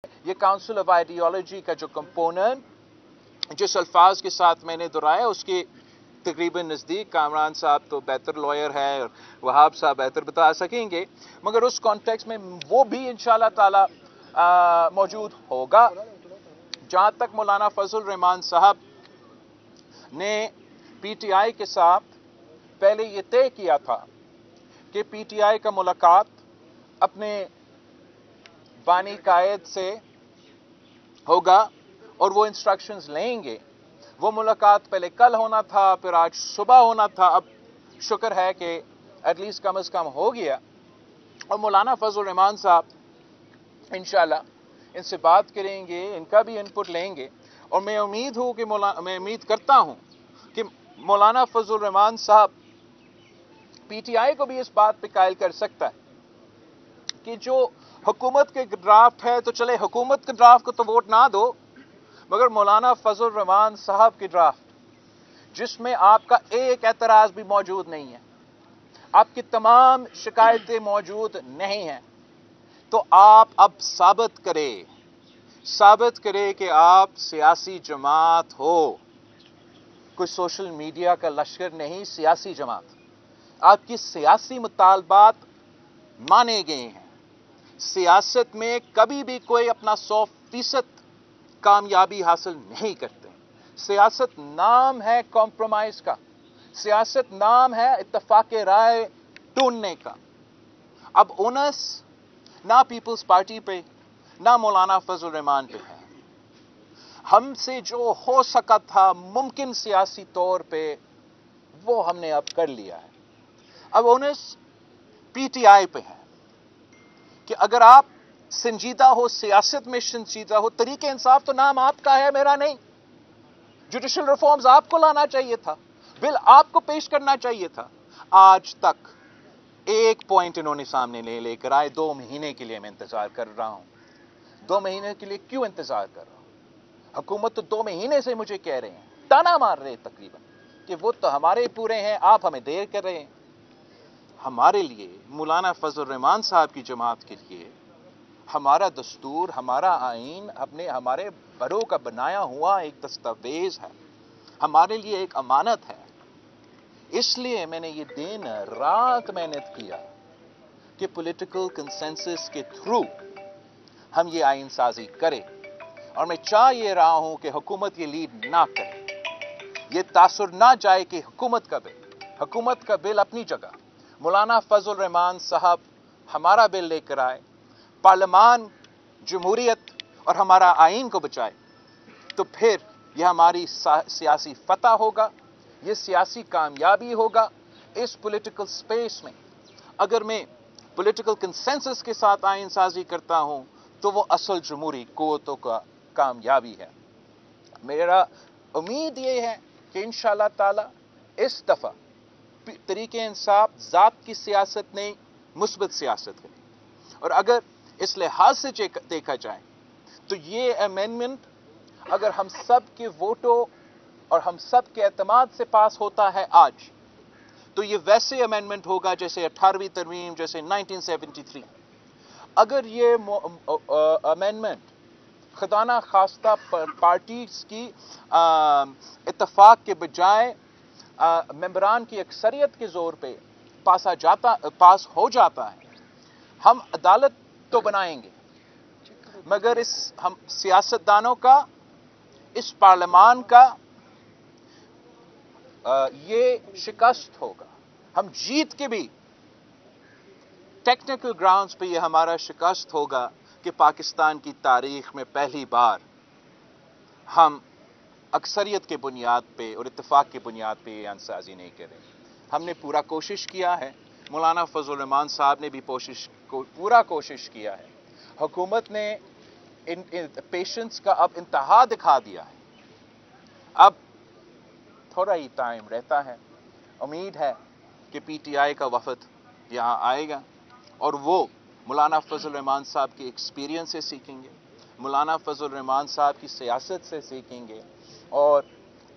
یہ council of ideology کا جو کمپوننٹ جس الفاظ کے ساتھ میں نے دہرایا اس کے تقریباً نزدیک کامران صاحب تو بہتر لائر ہے اور وہاب صاحب بہتر بتا سکیں گے، مگر اس کانٹیکس میں وہ بھی انشاءاللہ تعالی موجود ہوگا۔ جہاں تک مولانا فضل الرحمان صاحب نے پی ٹی آئی کے ساتھ پہلے یہ طے کیا تھا کہ پی ٹی آئی کا ملاقات اپنے بانی قائد سے ہوگا اور وہ انسٹرکشنز لیں گے۔ وہ ملاقات پہلے کل ہونا تھا، پھر آج صبح ہونا تھا، اب شکر ہے کہ ایٹ لیسٹ کم از کم ہو گیا۔ اور مولانا فضل الرحمان صاحب انشاءاللہ ان سے بات کریں گے، ان کا بھی انپٹ لیں گے، اور میں امید کرتا ہوں کہ مولانا فضل الرحمان صاحب پی ٹی آئی کو بھی اس بات پہ قائل کر سکتا ہے کہ جو حکومت کے ڈرافٹ ہے تو چلے حکومت کے ڈرافٹ کو تو ووٹ نہ دو، مگر مولانا فضل الرحمان صاحب کی ڈرافٹ جس میں آپ کا ایک اعتراض بھی موجود نہیں ہے، آپ کی تمام شکایتیں موجود نہیں ہیں، تو آپ اب ثابت کرے کہ آپ سیاسی جماعت ہو، کوئی سوشل میڈیا کا لشکر نہیں، سیاسی جماعت۔ آپ کی سیاسی مطالبات مانے گئے ہیں۔ سیاست میں کبھی بھی کوئی اپنا 100% کامیابی حاصل نہیں کرتے۔ سیاست نام ہے کمپرومائز کا، سیاست نام ہے اتفاق رائے ڈھونڈنے کا۔ اب اونس نہ پیپلز پارٹی پہ نہ مولانا فضل الرحمان پہ ہے۔ ہم سے جو ہو سکا تھا ممکن سیاسی طور پہ وہ ہم نے اب کر لیا ہے۔ اب اونس پی ٹی آئی پہ ہے کہ اگر آپ سنجیدہ ہو، سیاست میں سنجیدہ ہو، طریق انصاف تو نام آپ کا ہے، میرا نہیں۔ جوڈیشل ریفارمز آپ کو لانا چاہیے تھا، بل آپ کو پیش کرنا چاہیے تھا۔ آج تک ایک پوائنٹ انہوں نے سامنے لے کر آئے۔ 2 مہینے کے لیے میں انتظار کر رہا ہوں۔ 2 مہینے کے لیے کیوں انتظار کر رہا ہوں؟ حکومت تو 2 مہینے سے مجھے کہہ رہے ہیں، تانا مار رہے تقریباً کہ وہ تو ہمارے پورے ہیں، آپ ہمیں دیر کر رہے ہیں۔ ہمارے لیے، مولانا فضل الرحمان صاحب کی جماعت کے لیے، ہمارا دستور، ہمارا آئین ہمارے بڑوں کا بنایا ہوا ایک دستاویز ہے، ہمارے لیے ایک امانت ہے۔ اس لیے میں نے یہ دن رات محنت کیا کہ پولیٹیکل کنسنسس کے تھرو ہم یہ آئین سازی کریں، اور میں چاہ یہ رہا ہوں کہ حکومت یہ لیڈ نہ کرے، یہ تاثر نہ جائے کہ حکومت کا بل اپنی جگہ، مولانا فضل الرحمان صاحب ہمارا بل لے کر آئے، پارلیمان جمہوریت اور ہمارا آئین کو بچائے، تو پھر یہ ہماری سیاسی فتح ہوگا، یہ سیاسی کامیابی ہوگا اس پولیٹیکل سپیس میں۔ اگر میں پولیٹیکل کنسنسس کے ساتھ آئین سازی کرتا ہوں تو وہ اصل جمہوری قوتوں کا کامیابی ہے۔ میرا امید یہ ہے کہ انشاءاللہ تعالی اس دفعہ طریق انصاف ذات کی سیاست نہیں، مثبت سیاست کرے، اور اگر اس لحاظ سے دیکھا جائے تو یہ امینڈمنٹ اگر ہم سب کے ووٹوں اور ہم سب کے اعتماد سے پاس ہوتا ہے آج، تو یہ ویسے امینڈمنٹ ہوگا جیسے 18ویں ترمیم، جیسے 1973۔ اگر یہ امینڈمنٹ خدا نہ خواستہ پارٹیز کی اتفاق کے بجائے ممبران کی اکثریت کے زور پہ پاس ہو جاتا ہے، ہم عدالت تو بنائیں گے، مگر ہم سیاستدانوں کا، اس پارلیمان کا یہ شکست ہوگا۔ ہم جیت کے بھی ٹیکنیکل گراؤنڈز پہ یہ ہمارا شکست ہوگا کہ پاکستان کی تاریخ میں پہلی بار ہم اکثریت کے بنیاد پہ اور اتفاق کے بنیاد پہ یہ آئین سازی نہیں کریں۔ ہم نے پورا کوشش کیا ہے، مولانا فضل الرحمان صاحب نے بھی پورا کوشش کیا ہے، حکومت نے پیشنس کا اب انتہا دکھا دیا ہے۔ اب تھوڑا ہی ٹائم رہتا ہے، امید ہے کہ پی ٹی آئی کا وفد یہاں آئے گا اور وہ مولانا فضل الرحمان صاحب کی ایکسپیرینس سے سیکھیں گے، مولانا فضل الرحمان صاحب کی سیاست سے سیکھیں گے، اور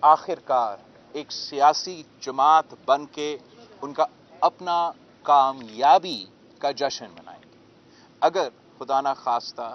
آخر کار ایک سیاسی جماعت بن کے ان کا اپنا کامیابی کا جشن منائیں گے۔ اگر خدا نہ خواستہ